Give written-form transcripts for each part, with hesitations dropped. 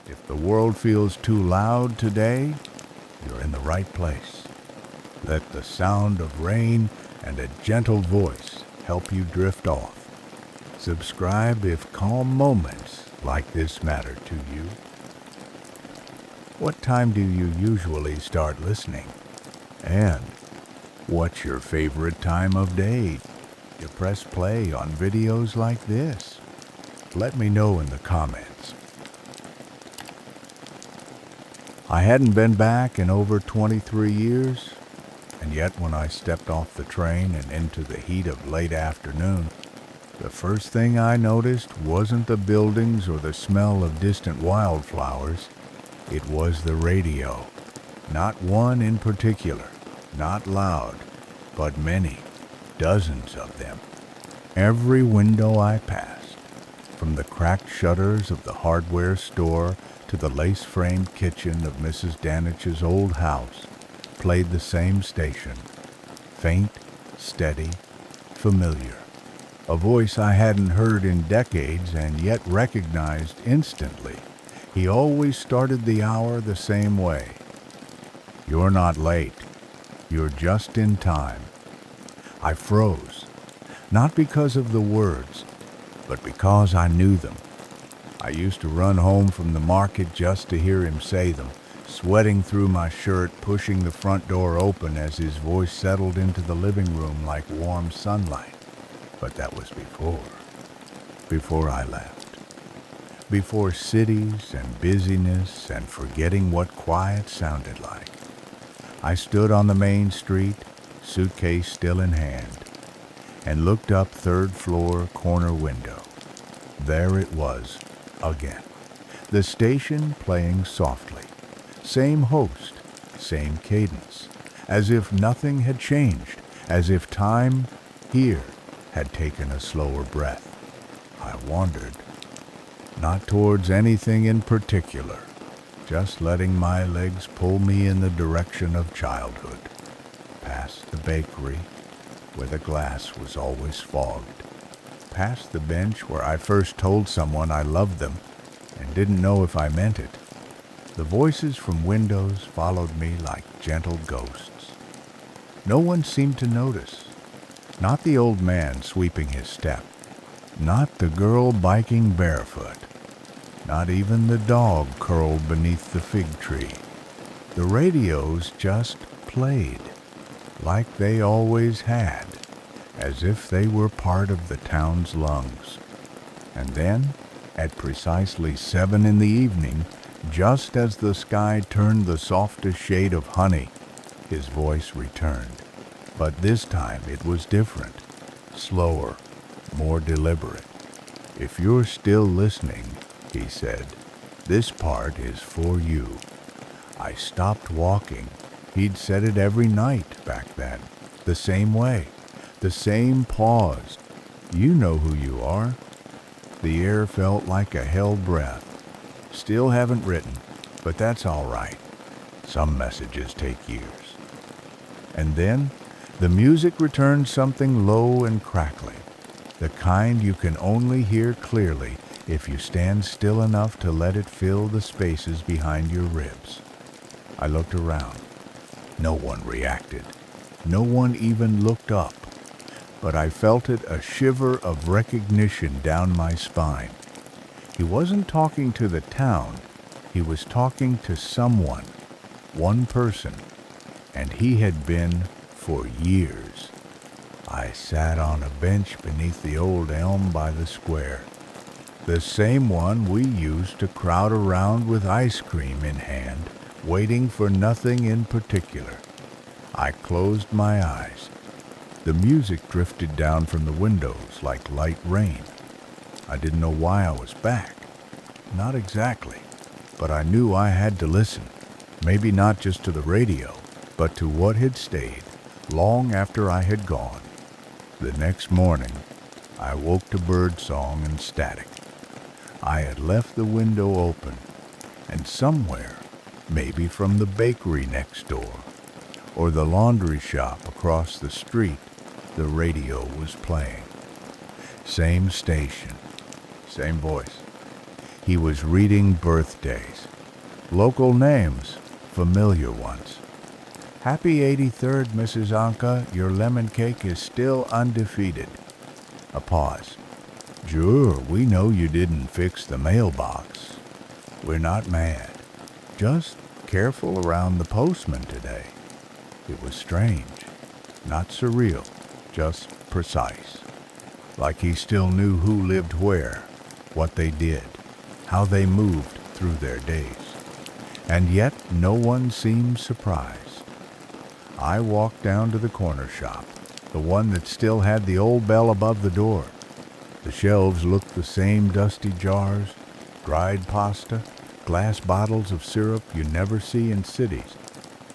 If the world feels too loud today, you're in the right place. Let the sound of rain and a gentle voice help you drift off. Subscribe if calm moments like this matter to you. What time do you usually start listening? And what's your favorite time of day to press play on videos like this? Let me know in the comments. I hadn't been back in over 23 years, and yet when I stepped off the train and into the heat of late afternoon, the first thing I noticed wasn't the buildings or the smell of distant wildflowers. It was the radio. Not one in particular, not loud, but many, dozens of them. Every window I passed, from the cracked shutters of the hardware store to the lace-framed kitchen of Mrs. Danich's old house, played the same station. Faint, steady, familiar. A voice I hadn't heard in decades and yet recognized instantly. He always started the hour the same way. You're not late. You're just in time. I froze, not because of the words, but because I knew them. I used to run home from the market just to hear him say them, sweating through my shirt, pushing the front door open as his voice settled into the living room like warm sunlight. But that was before I left. Before cities and busyness and forgetting what quiet sounded like. I stood on the main street, suitcase still in hand, and looked up third floor corner window. There it was again. The station playing softly. Same host, same cadence, as if nothing had changed, as if time here had taken a slower breath. I wandered, not towards anything in particular, just letting my legs pull me in the direction of childhood, past the bakery where the glass was always fogged, past the bench where I first told someone I loved them and didn't know if I meant it. The voices from windows followed me like gentle ghosts. No one seemed to notice. Not the old man sweeping his step. Not the girl biking barefoot. Not even the dog curled beneath the fig tree. The radios just played, like they always had, as if they were part of the town's lungs. And then, at precisely 7 in the evening, just as the sky turned the softest shade of honey, his voice returned. But this time it was different, slower, more deliberate. If you're still listening, he said, this part is for you. I stopped walking. He'd said it every night back then, the same way, the same pause. You know who you are. The air felt like a held breath. Still haven't written, but that's all right. Some messages take years. And then, the music returned, something low and crackling, the kind you can only hear clearly if you stand still enough to let it fill the spaces behind your ribs. I looked around. No one reacted. No one even looked up. But I felt it, a shiver of recognition down my spine. He wasn't talking to the town. He was talking to someone, one person, and he had been for years. I sat on a bench beneath the old elm by the square, the same one we used to crowd around with ice cream in hand, waiting for nothing in particular. I closed my eyes. The music drifted down from the windows like light rain. I didn't know why I was back. Not exactly, but I knew I had to listen. Maybe not just to the radio, but to what had stayed long after I had gone. The next morning, I woke to birdsong and static. I had left the window open, and somewhere, maybe from the bakery next door, or the laundry shop across the street, the radio was playing. Same station, same voice. He was reading birthdays. Local names, familiar ones. Happy 83rd, Mrs. Anka. Your lemon cake is still undefeated. A pause. Sure, we know you didn't fix the mailbox. We're not mad. Just careful around the postman today. It was strange. Not surreal. Just precise. Like he still knew who lived where, what they did, how they moved through their days. And yet no one seemed surprised. I walked down to the corner shop, the one that still had the old bell above the door. The shelves looked the same, dusty jars, dried pasta, glass bottles of syrup you never see in cities.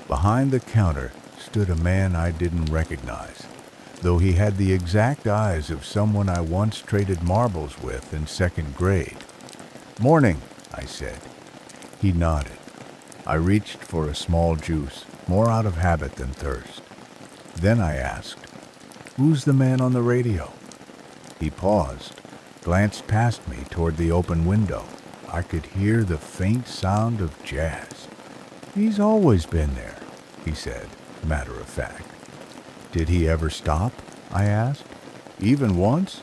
Behind the counter stood a man I didn't recognize, though he had the exact eyes of someone I once traded marbles with in second grade. Morning, I said. He nodded. I reached for a small juice, more out of habit than thirst. Then I asked, "Who's the man on the radio?" He paused, glanced past me toward the open window. I could hear the faint sound of jazz. "He's always been there," he said, matter of fact. "Did he ever stop?" I asked. "Even once?"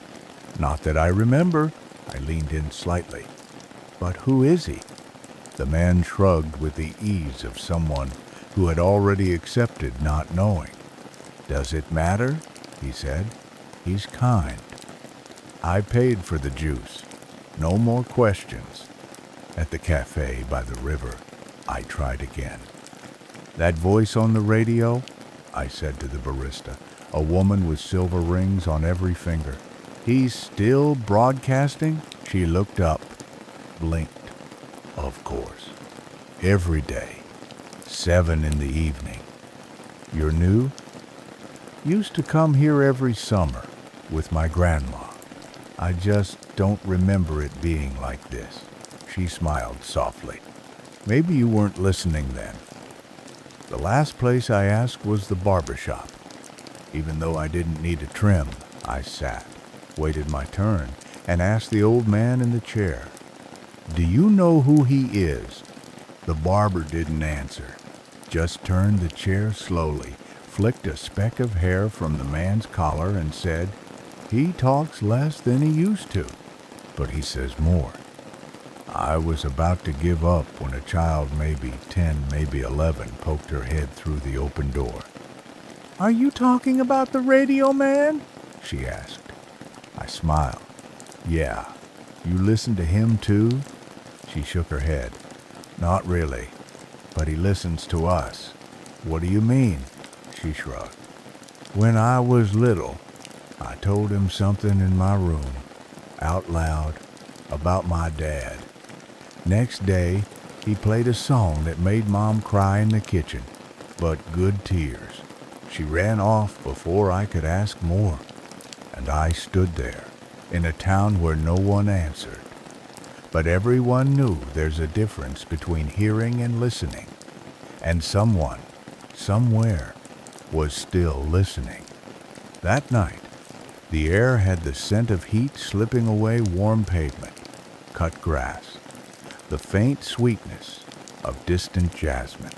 "Not that I remember." I leaned in slightly. "But who is he?" The man shrugged with the ease of someone who had already accepted not knowing. "Does it matter?" he said. "He's kind." I paid for the juice. No more questions. At the cafe by the river, I tried again. "That voice on the radio?" I said to the barista, a woman with silver rings on every finger. "He's still broadcasting?" She looked up, blinked. "Of course. Every day. 7 in the evening. You're new?" "Used to come here every summer with my grandma. I just don't remember it being like this." She smiled softly. "Maybe you weren't listening then." The last place I asked was the barber shop. Even though I didn't need a trim, I sat, waited my turn, and asked the old man in the chair, "Do you know who he is?" The barber didn't answer, just turned the chair slowly, flicked a speck of hair from the man's collar, and said, "He talks less than he used to, but he says more." I was about to give up when a child, maybe 10, maybe 11, poked her head through the open door. "Are you talking about the radio man?" she asked. I smiled. "Yeah. You listen to him too?" She shook her head. "Not really, but he listens to us." "What do you mean?" She shrugged. "When I was little, I told him something in my room, out loud, about my dad. Next day, he played a song that made Mom cry in the kitchen, but good tears. She ran off before I could ask more, and I stood there, in a town where no one answered. But everyone knew there's a difference between hearing and listening, and someone, somewhere, was still listening. That night, the air had the scent of heat slipping away warm pavement, cut grass, the faint sweetness of distant jasmine.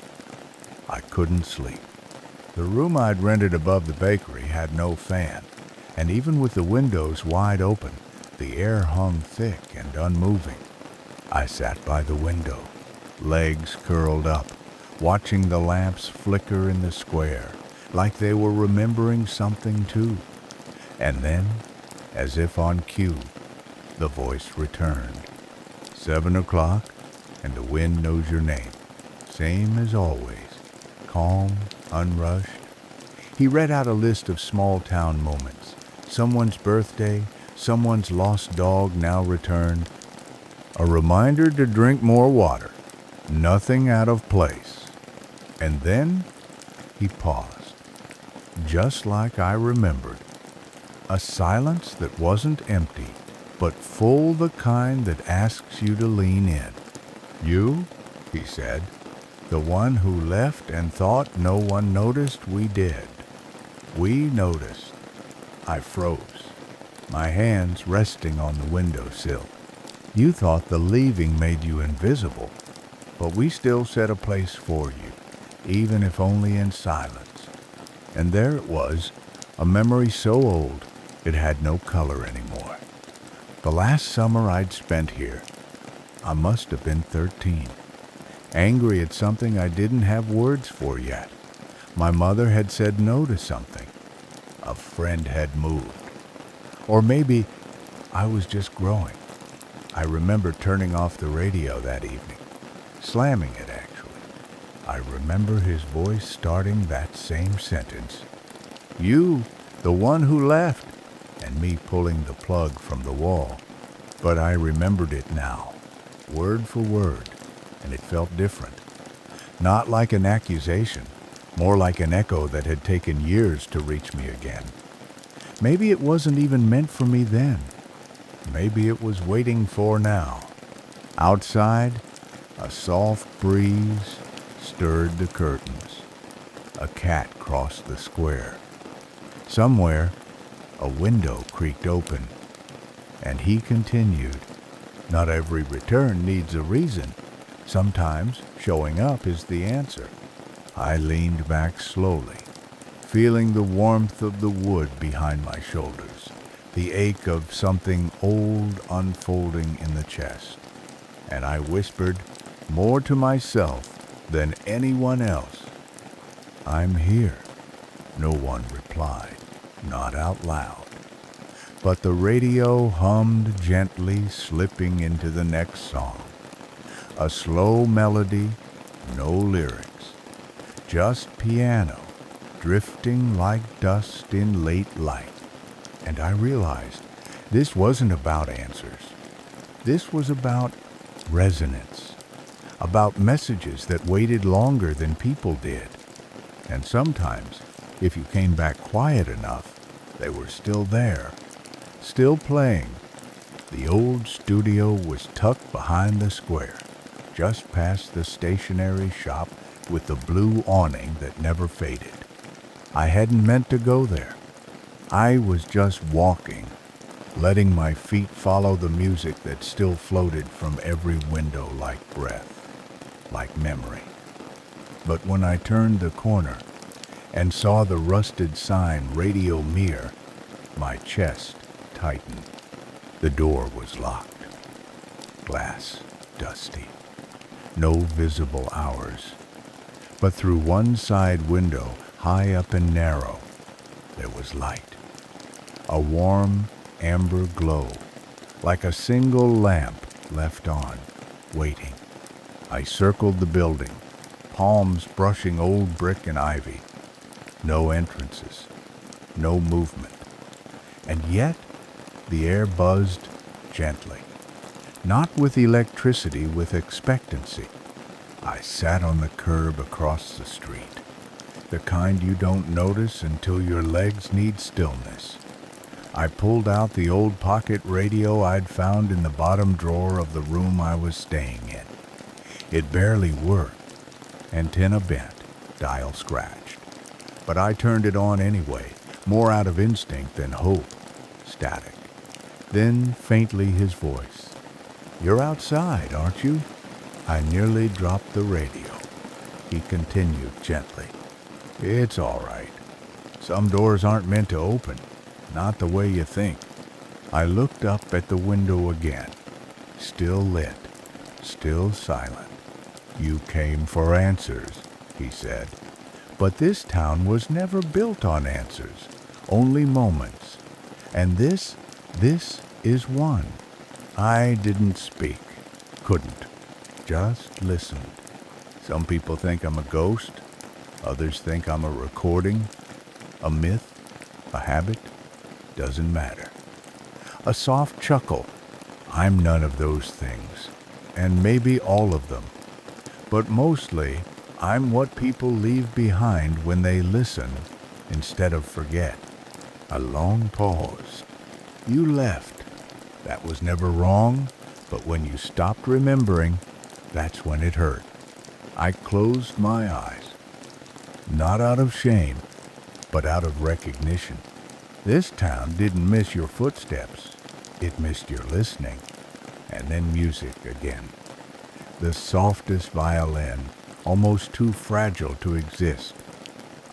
I couldn't sleep. The room I'd rented above the bakery had no fan, and even with the windows wide open, the air hung thick and unmoving. I sat by the window, legs curled up, watching the lamps flicker in the square, like they were remembering something too. And then, as if on cue, the voice returned. 7 o'clock, and the wind knows your name. Same as always. Calm, unrushed. He read out a list of small-town moments. Someone's birthday, someone's lost dog now returned. A reminder to drink more water. Nothing out of place. And then he paused, just like I remembered. A silence that wasn't empty, but full, the kind that asks you to lean in. "You," he said, "the one who left and thought no one noticed, we did. We noticed." I froze, my hands resting on the windowsill. You thought the leaving made you invisible, but we still set a place for you, even if only in silence. And there it was, a memory so old it had no color anymore. The last summer I'd spent here, I must have been 13, angry at something I didn't have words for yet. My mother had said no to something. A friend had moved. Or maybe I was just growing. I remember turning off the radio that evening, slamming it actually. I remember his voice starting that same sentence. You, the one who left, and me pulling the plug from the wall. But I remembered it now, word for word, and it felt different. Not like an accusation, more like an echo that had taken years to reach me again. Maybe it wasn't even meant for me then. Maybe it was waiting for now. Outside, a soft breeze stirred the curtains. A cat crossed the square. Somewhere, a window creaked open. And he continued, "Not every return needs a reason. Sometimes showing up is the answer." I leaned back slowly, feeling the warmth of the wood behind my shoulders, the ache of something old unfolding in the chest. And I whispered, more to myself than anyone else, "I'm here." No one replied, not out loud. But the radio hummed gently, slipping into the next song. A slow melody, no lyrics, just piano, drifting like dust in late light. And I realized this wasn't about answers. This was about resonance, about messages that waited longer than people did. And sometimes, if you came back quiet enough, they were still there, still playing. The old studio was tucked behind the square, just past the stationery shop with the blue awning that never faded. I hadn't meant to go there. I was just walking, letting my feet follow the music that still floated from every window like breath, like memory. But when I turned the corner and saw the rusted sign Radio Mir, my chest tightened. The door was locked. Glass, dusty. No visible hours. But through one side window, high up and narrow, there was light. A warm, amber glow, like a single lamp left on, waiting. I circled the building, palms brushing old brick and ivy. No entrances, no movement. And yet, the air buzzed gently. Not with electricity, with expectancy. I sat on the curb across the street, the kind you don't notice until your legs need stillness. I pulled out the old pocket radio I'd found in the bottom drawer of the room I was staying in. It barely worked, antenna bent, dial scratched. But I turned it on anyway, more out of instinct than hope. Static. Then, faintly, his voice. "You're outside, aren't you?" I nearly dropped the radio. He continued gently. "It's all right. Some doors aren't meant to open. Not the way you think." I looked up at the window again. Still lit. Still silent. "You came for answers," he said. "But this town was never built on answers. Only moments. And this is one." I didn't speak. Couldn't. Just listened. Some people think I'm a ghost. Others think I'm a recording, a myth, a habit. Doesn't matter. A soft chuckle. I'm none of those things. And maybe all of them. But mostly, I'm what people leave behind when they listen instead of forget. A long pause. You left. That was never wrong, but when you stopped remembering, that's when it hurt. I closed my eyes. Not out of shame, but out of recognition. This town didn't miss your footsteps. It missed your listening. And then music again. The softest violin, almost too fragile to exist.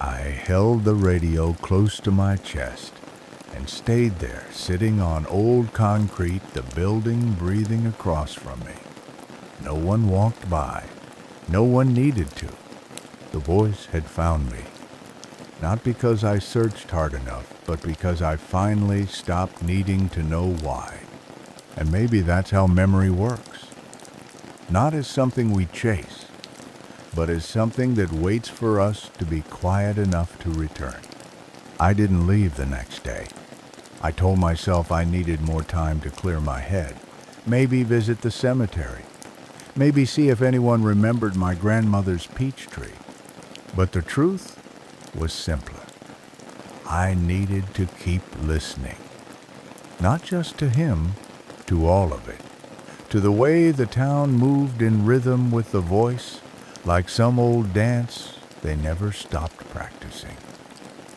I held the radio close to my chest and stayed there, sitting on old concrete, the building breathing across from me. No one walked by. No one needed to. The voice had found me. Not because I searched hard enough, but because I finally stopped needing to know why. And maybe that's how memory works. Not as something we chase, but as something that waits for us to be quiet enough to return. I didn't leave the next day. I told myself I needed more time to clear my head. Maybe visit the cemetery. Maybe see if anyone remembered my grandmother's peach tree. But the truth was simpler. I needed to keep listening. Not just to him, to all of it. To the way the town moved in rhythm with the voice, like some old dance they never stopped practicing.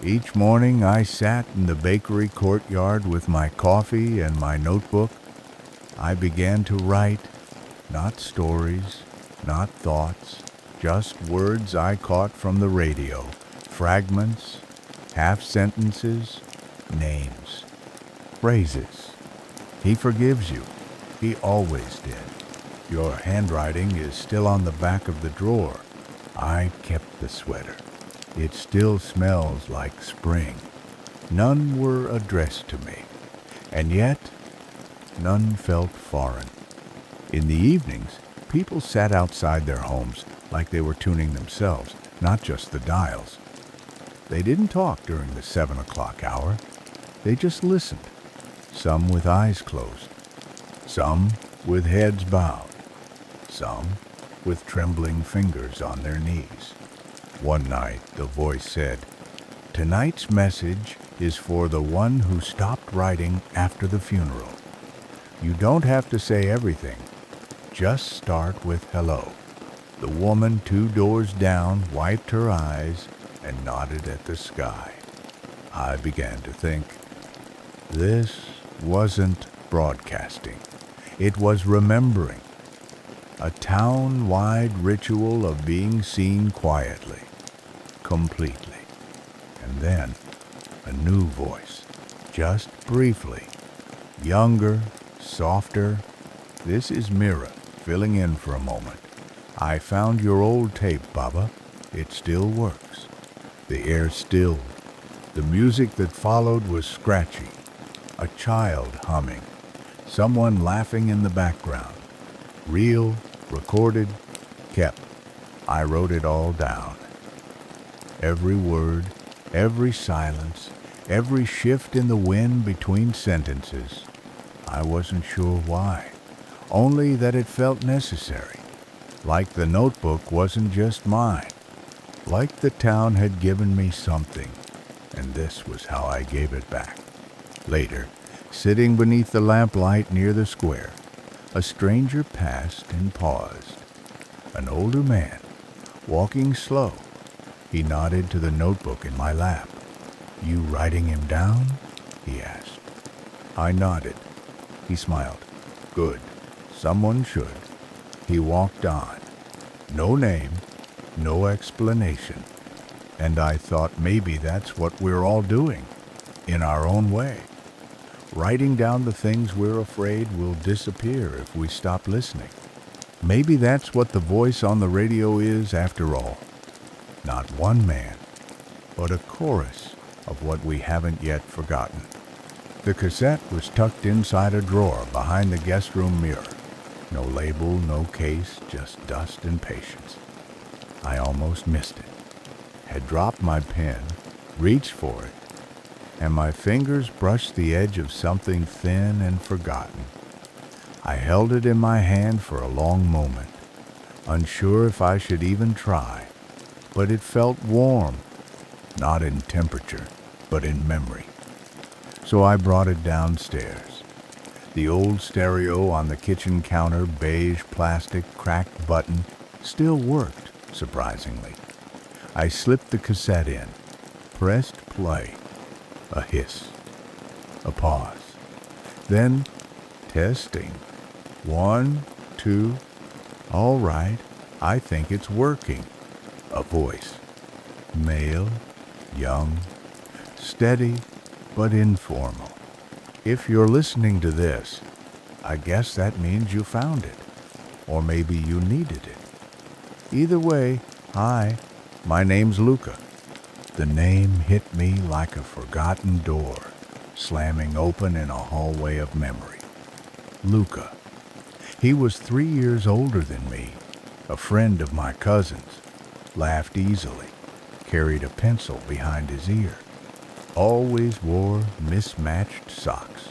Each morning I sat in the bakery courtyard with my coffee and my notebook. I began to write, not stories, not thoughts, just words I caught from the radio, fragments, half-sentences, names, phrases. He forgives you. He always did. Your handwriting is still on the back of the drawer. I kept the sweater. It still smells like spring. None were addressed to me, and yet none felt foreign. In the evenings, people sat outside their homes like they were tuning themselves, not just the dials. They didn't talk during the 7 o'clock hour. They just listened, some with eyes closed, some with heads bowed, some with trembling fingers on their knees. One night, the voice said, "Tonight's message is for the one who stopped writing after the funeral. You don't have to say everything. Just start with hello." The woman 2 doors down wiped her eyes and nodded at the sky. I began to think, this wasn't broadcasting. It was remembering. A town-wide ritual of being seen quietly, completely. And then a new voice, just briefly. Younger, softer. "This is Mira, filling in for a moment. I found your old tape, Baba. It still works." The air stilled. The music that followed was scratchy. A child humming. Someone laughing in the background. Real, recorded, kept. I wrote it all down. Every word, every silence, every shift in the wind between sentences. I wasn't sure why, only that it felt necessary. Like the notebook wasn't just mine. Like the town had given me something, and this was how I gave it back. Later, sitting beneath the lamplight near the square, a stranger passed and paused. An older man, walking slow. He nodded to the notebook in my lap. "You writing him down?" he asked. I nodded. He smiled. "Good. Someone should." He walked on. No name, no explanation. And I thought maybe that's what we're all doing, in our own way. Writing down the things we're afraid will disappear if we stop listening. Maybe that's what the voice on the radio is after all. Not one man, but a chorus of what we haven't yet forgotten. The cassette was tucked inside a drawer behind the guest room mirror. No label, no case, just dust and patience. I almost missed it. Had dropped my pen, reached for it, and my fingers brushed the edge of something thin and forgotten. I held it in my hand for a long moment, unsure if I should even try, but it felt warm, not in temperature, but in memory. So I brought it downstairs. The old stereo on the kitchen counter, beige plastic cracked button, still worked, surprisingly. I slipped the cassette in, pressed play. A hiss. A pause. Then, testing. 1, 2. All right, I think it's working. A voice. Male, young, steady, but informal. If you're listening to this, I guess that means you found it. Or maybe you needed it. Either way, hi, my name's Luca. The name hit me like a forgotten door, slamming open in a hallway of memory. Luca. He was 3 years older than me, a friend of my cousin's, laughed easily, carried a pencil behind his ear, always wore mismatched socks.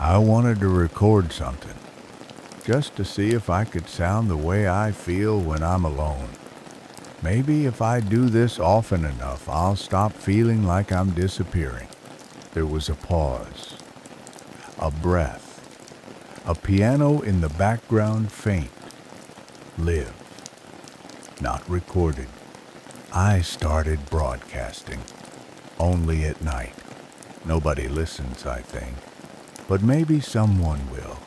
I wanted to record something, just to see if I could sound the way I feel when I'm alone. Maybe if I do this often enough, I'll stop feeling like I'm disappearing. There was a pause, a breath, a piano in the background faint. Live. Not recorded. I started broadcasting. Only at night. Nobody listens, I think. But maybe someone will.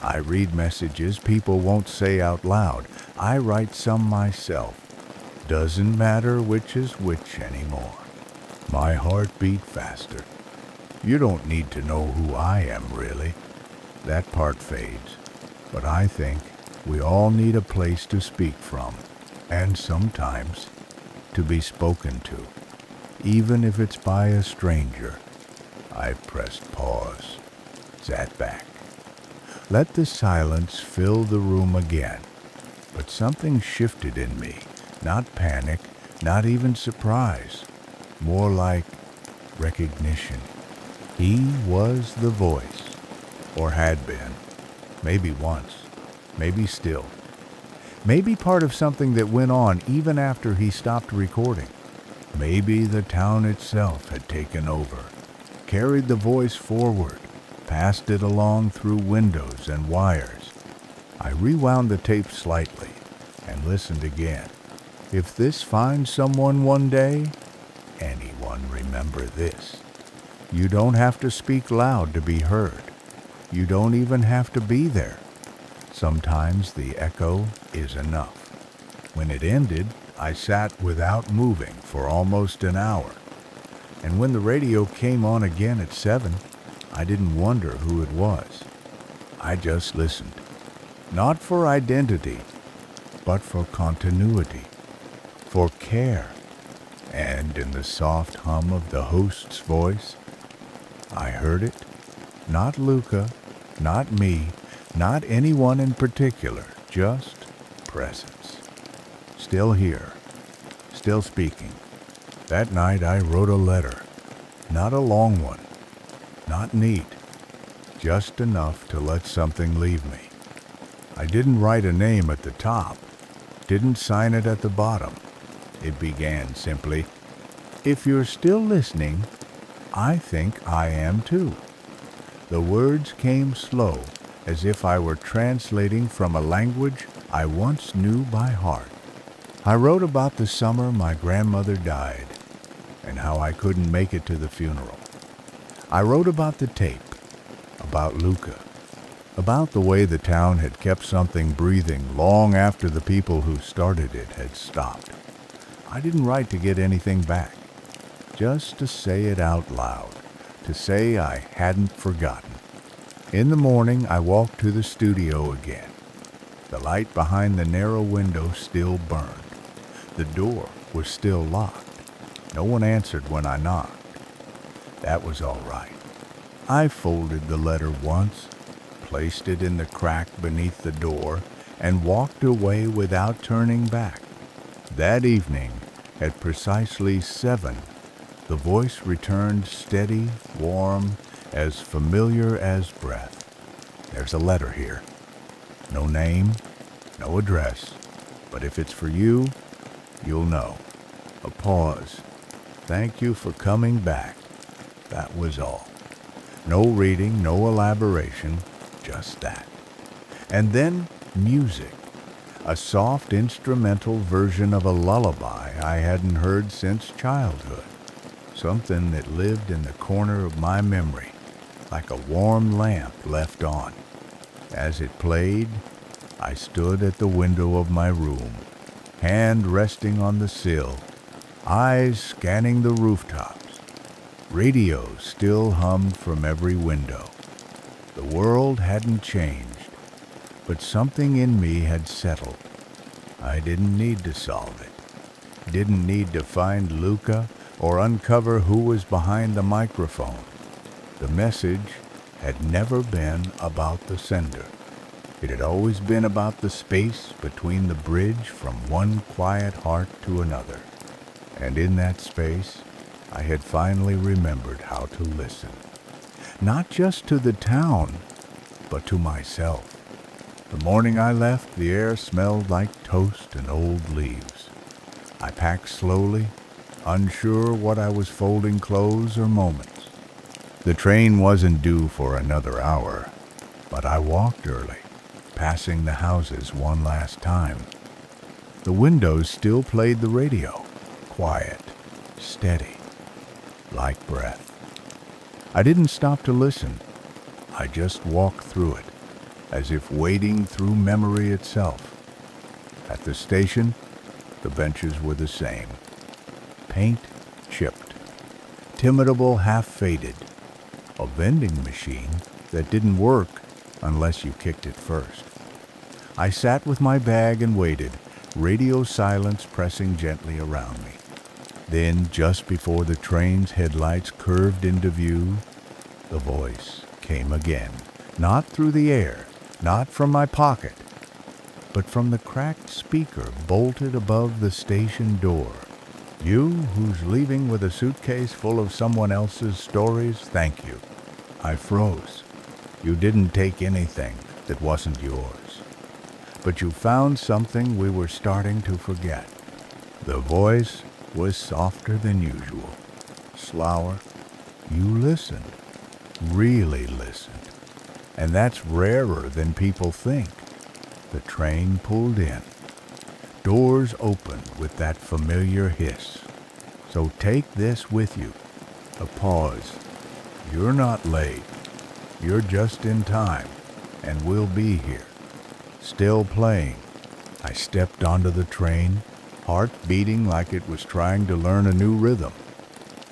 I read messages people won't say out loud. I write some myself. Doesn't matter which is which anymore. My heart beat faster. You don't need to know who I am, really. That part fades. But I think we all need a place to speak from, and sometimes to be spoken to, even if it's by a stranger. I pressed pause, sat back. Let the silence fill the room again. But something shifted in me. Not panic, not even surprise. More like recognition. He was the voice. Or had been. Maybe once. Maybe still. Maybe part of something that went on even after he stopped recording. Maybe the town itself had taken over. Carried the voice forward. Passed it along through windows and wires. I rewound the tape slightly and listened again. If this finds someone one day, anyone remember this. You don't have to speak loud to be heard. You don't even have to be there. Sometimes the echo is enough. When it ended, I sat without moving for almost an hour. And when the radio came on again at 7, I didn't wonder who it was. I just listened. Not for identity, but for continuity. For care. And in the soft hum of the host's voice, I heard it. Not Luca, not me, not anyone in particular, just presence. Still here, still speaking. That night I wrote a letter. Not a long one, not neat, just enough to let something leave me. I didn't write a name at the top, didn't sign it at the bottom. It began simply, "If you're still listening, I think I am too." The words came slow, as if I were translating from a language I once knew by heart. I wrote about the summer my grandmother died, and how I couldn't make it to the funeral. I wrote about the tape, about Luca, about the way the town had kept something breathing long after the people who started it had stopped. I didn't write to get anything back, just to say it out loud, to say I hadn't forgotten. In the morning, I walked to the studio again. The light behind the narrow window still burned. The door was still locked. No one answered when I knocked. That was all right. I folded the letter once, placed it in the crack beneath the door, and walked away without turning back. That evening, at precisely 7, the voice returned steady, warm, as familiar as breath. There's a letter here. No name, no address, but if it's for you, you'll know. A pause. Thank you for coming back. That was all. No reading, no elaboration, just that. And then music. A soft instrumental version of a lullaby I hadn't heard since childhood. Something that lived in the corner of my memory, like a warm lamp left on. As it played, I stood at the window of my room, hand resting on the sill, eyes scanning the rooftops. Radio still hummed from every window. The world hadn't changed, but something in me had settled. I didn't need to solve it. Didn't need to find Luca or uncover who was behind the microphone. The message had never been about the sender. It had always been about the space between the bridge from one quiet heart to another. And in that space, I had finally remembered how to listen. Not just to the town, but to myself. The morning I left, the air smelled like toast and old leaves. I packed slowly, unsure what I was folding clothes or moments. The train wasn't due for another hour, but I walked early, passing the houses one last time. The windows still played the radio, quiet, steady, like breath. I didn't stop to listen. I just walked through it, as if wading through memory itself. At the station, the benches were the same. Paint chipped, Timidable half-faded, a vending machine that didn't work unless you kicked it first. I sat with my bag and waited, radio silence pressing gently around me. Then, just before the train's headlights curved into view, the voice came again, not through the air, not from my pocket, but from the cracked speaker bolted above the station door. You who's leaving with a suitcase full of someone else's stories, thank you. I froze. You didn't take anything that wasn't yours. But you found something we were starting to forget. The voice was softer than usual, slower. You listened, really listened. And that's rarer than people think. The train pulled in. Doors opened with that familiar hiss. So take this with you. A pause. You're not late. You're just in time, and we'll be here. Still playing. I stepped onto the train, heart beating like it was trying to learn a new rhythm.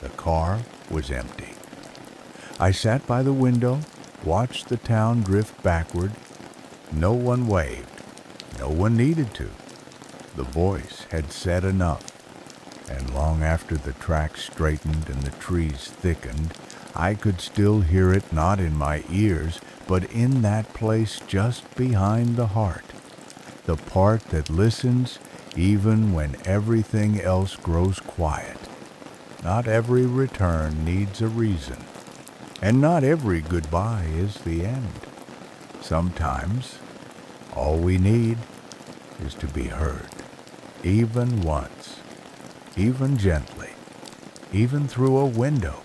The car was empty. I sat by the window, watched the town drift backward. No one waved. No one needed to. The voice had said enough. And long after the tracks straightened and the trees thickened, I could still hear it not in my ears, but in that place just behind the heart. The part that listens even when everything else grows quiet. Not every return needs a reason, and not every goodbye is the end. Sometimes all we need is to be heard, even once, even gently, even through a window.